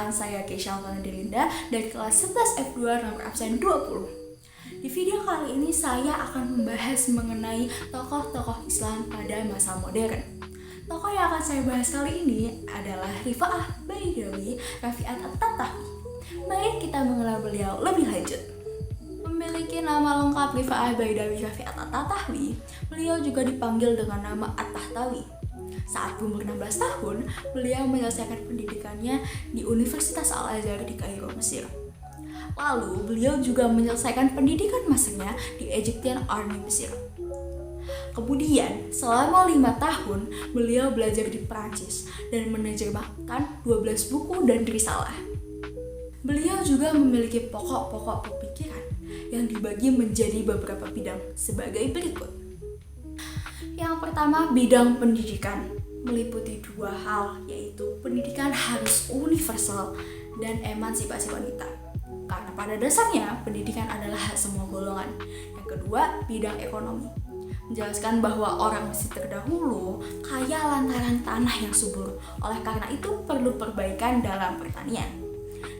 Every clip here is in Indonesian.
perkenalkan, saya Keisha Delinda dari kelas 11 F2 nomor absen 20. Di video kali ini saya akan membahas mengenai tokoh-tokoh Islam pada masa modern. Tokoh yang akan saya bahas kali ini adalah Rifa'ah Baidawi Rafi'at At-Tatawi. Mari kita mengenal beliau lebih lanjut. Memiliki nama lengkap Rifa'ah Baidawi Rafi'at At-Tatawi, beliau juga dipanggil dengan nama At-Tahtawi. Saat berumur 16 tahun, beliau menyelesaikan pendidikannya di Universitas Al-Azhar di Kairo, Mesir. Lalu, beliau juga menyelesaikan pendidikan masternya di Egyptian Army Mesir. Kemudian, selama 5 tahun, beliau belajar di Prancis dan menerjemahkan 12 buku dan risalah. Beliau juga memiliki pokok-pokok pemikiran yang dibagi menjadi beberapa bidang sebagai berikut. Yang pertama, bidang pendidikan meliputi 2 hal, yaitu pendidikan harus universal dan emansipasi wanita. Karena pada dasarnya, pendidikan adalah hak semua golongan. Yang kedua, bidang ekonomi. Menjelaskan bahwa orang Mesir terdahulu kaya lantaran tanah yang subur. Oleh karena itu, perlu perbaikan dalam pertanian.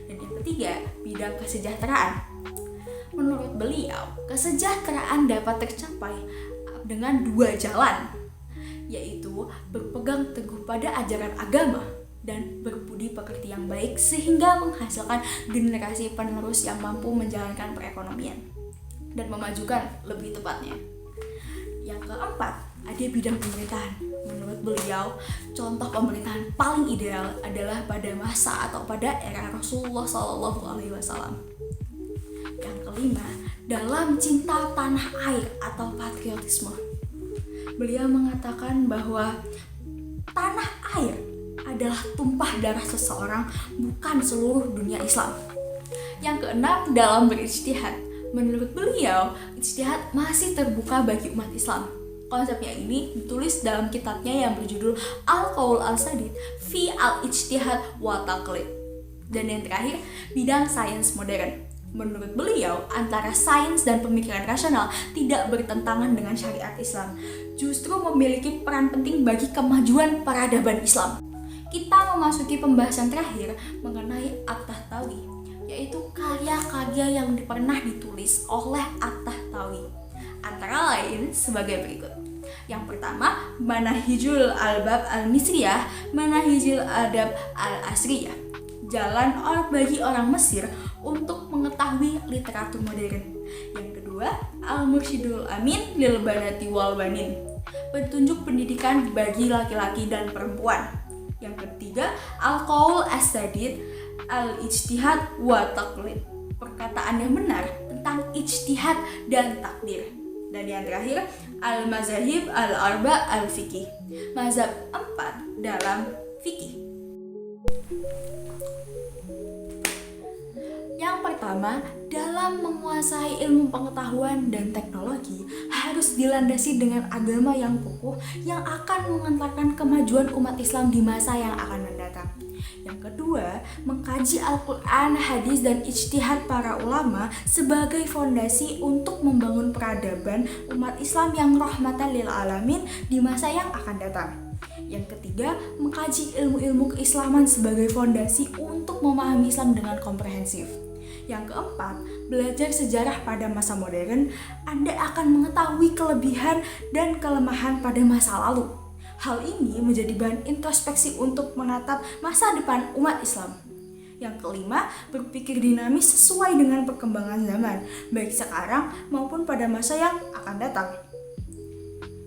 Dan yang ketiga, bidang kesejahteraan. Menurut beliau, kesejahteraan dapat tercapai dengan 2 jalan, yaitu berpegang teguh pada ajaran agama dan berbudi pekerti yang baik sehingga menghasilkan generasi penerus yang mampu menjalankan perekonomian dan memajukan lebih tepatnya. Yang keempat, ada bidang pemerintahan. Menurut beliau, contoh pemerintahan paling ideal adalah pada masa atau pada era Rasulullah SAW. Yang kelima, dalam cinta tanah air atau patriotisme. Beliau mengatakan bahwa tanah air adalah tumpah darah seseorang, bukan seluruh dunia Islam. Yang keenam, dalam berijtihad. Menurut beliau, ijtihad masih terbuka bagi umat Islam. Konsepnya ini ditulis dalam kitabnya yang berjudul Al-Qaul Al-Sadid fi Al-Ijtihad wa Taqlid. Dan yang terakhir, bidang sains modern. Menurut beliau, antara sains dan pemikiran rasional tidak bertentangan dengan syariat Islam, justru memiliki peran penting bagi kemajuan peradaban Islam. Kita memasuki pembahasan terakhir mengenai At-Tahtawi, yaitu karya-karya yang pernah ditulis oleh At-Tahtawi. Antara lain sebagai berikut. Yang pertama, Manahijul Albab Al-Misriyah, Manahijul Adab Al-Asriyah. Jalan bagi orang Mesir untuk mengetahui literatur modern. Yang kedua, Al-Mursyidul Amin lil Banati wal Banin. Petunjuk pendidikan bagi laki-laki dan perempuan. Yang ketiga, Al-Qaul As-Sadid Al-Ijtihad wa Taqlid. Perkataan yang benar tentang ijtihad dan takdir. Dan yang terakhir, Al-Mazahib Al-Arba Al-Fiqih. Mazhab 4 dalam fikih. Yang pertama, dalam menguasai ilmu pengetahuan dan teknologi harus dilandasi dengan agama yang kokoh yang akan mengantarkan kemajuan umat Islam di masa yang akan mendatang. Yang kedua, mengkaji Al-Quran, hadis, dan ijtihad para ulama sebagai fondasi untuk membangun peradaban umat Islam yang rahmatan lil alamin di masa yang akan datang. Yang ketiga, mengkaji ilmu-ilmu keislaman sebagai fondasi untuk memahami Islam dengan komprehensif. Yang keempat, belajar sejarah pada masa modern, Anda akan mengetahui kelebihan dan kelemahan pada masa lalu. Hal ini menjadi bahan introspeksi untuk menatap masa depan umat Islam. Yang kelima, berpikir dinamis sesuai dengan perkembangan zaman, baik sekarang maupun pada masa yang akan datang.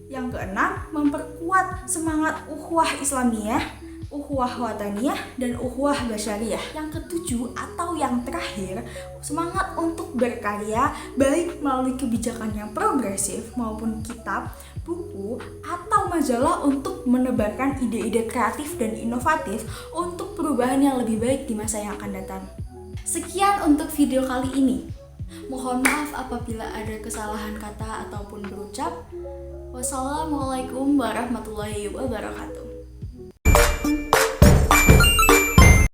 Yang keenam, memperkuat semangat ukhuwah Islamiyah, ukhuwah wataniyah, dan ukhuwah basyariyah. Yang ketujuh atau yang terakhir, semangat untuk berkarya baik melalui kebijakan yang progresif maupun kitab, buku, atau majalah untuk menebarkan ide-ide kreatif dan inovatif untuk perubahan yang lebih baik di masa yang akan datang. Sekian untuk video kali ini. Mohon maaf apabila ada kesalahan kata ataupun berucap. Wassalamualaikum warahmatullahi wabarakatuh.